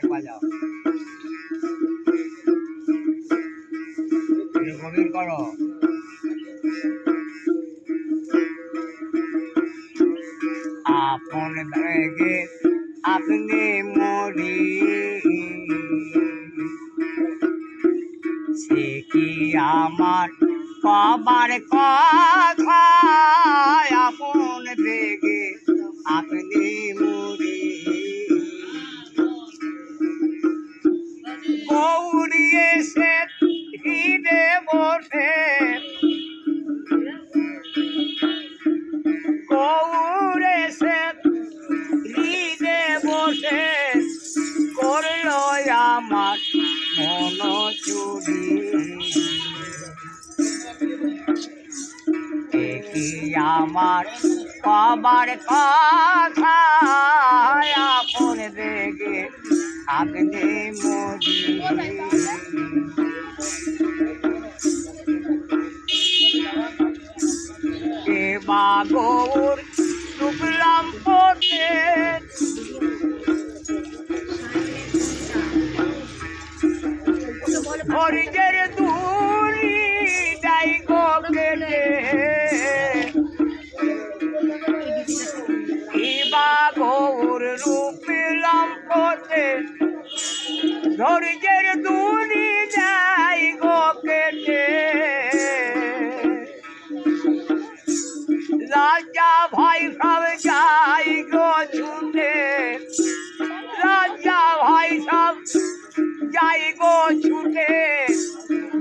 বাজাও গভীর করো। আপন বেগে আপনি মরি সে কি আমার কবার কথা আপন বেগে আপনি মরি গৌরী এসে হৃদে বসে গৌরে এসে হৃদে বসে করল আমার মন চুরি কি আমার কবার কথা আপন বেগে আপনি মরি কে বা গৌর ডুবলাম পথে হরিজের দূরি যাই গো কেটে কিবা গৌর রূপলাম পথে ধৈর্যের দূরি যাই গো কেটে রাজা ভাই সব যাই গো ছুটে রাজা ভাই সব যাই গো ছুটে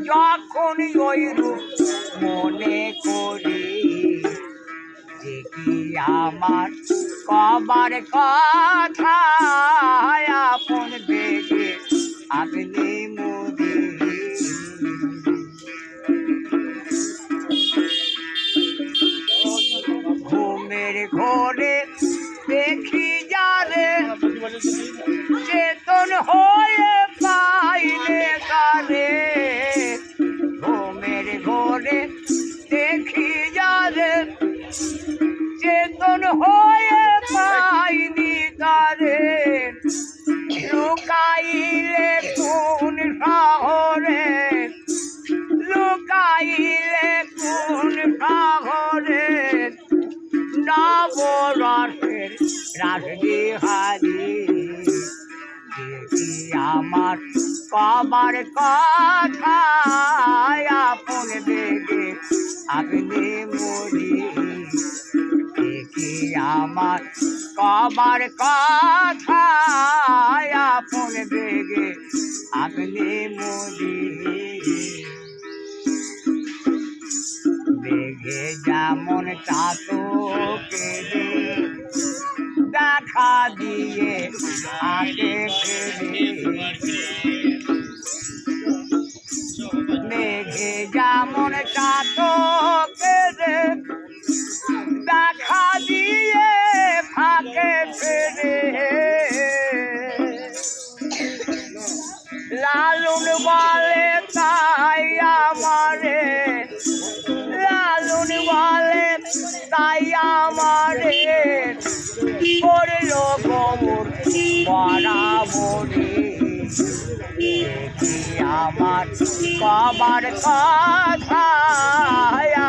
যখন ওই রূপ মনে করি যে কি আমার কবার কথা আপন বেগে আপনি মরি ঘুমের ঘোরে দেখি যারে চেতন হয়ে পাইলে কারে ঘুমের ঘোরে দেখি যারে চেতন হয়ে পাইনি কারে লুকাইলে কোন শহরে লুকাইলে কোন শহরে নবরসের রাসবিহারী দেখি আমার কবার কথা আপন বেগে আপনি মরি দেখি আমার কবার কথা আপন বেগে আপনি মরি বেগে যেমন চাতকে দেখা দিয়ে আগে ফেরে মেঘে যেমন চাতকে দেখা দিয়ে ফাঁকে ফেরে লালুন বলে তাই আমারে লালুন বলে তাই আমারে করল গোবর বরাবরে দেখি আমার কবার কথা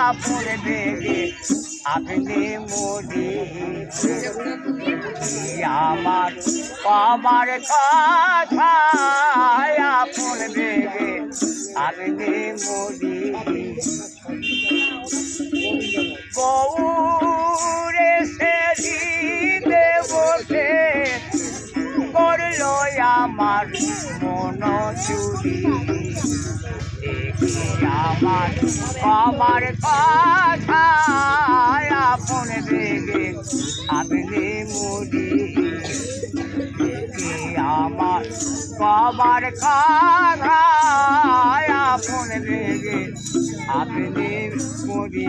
আপন বেগে আপনি মরি আমার কবার কথা আপন বেগে আপনি মরি গৌরে সে হৃদে বসে করল আমার মন চুরি দেখি আমার কবার কথা আপন বেগে আপনি মরি দেখি আমার কবার কথা আপন বেগে আপনি মরি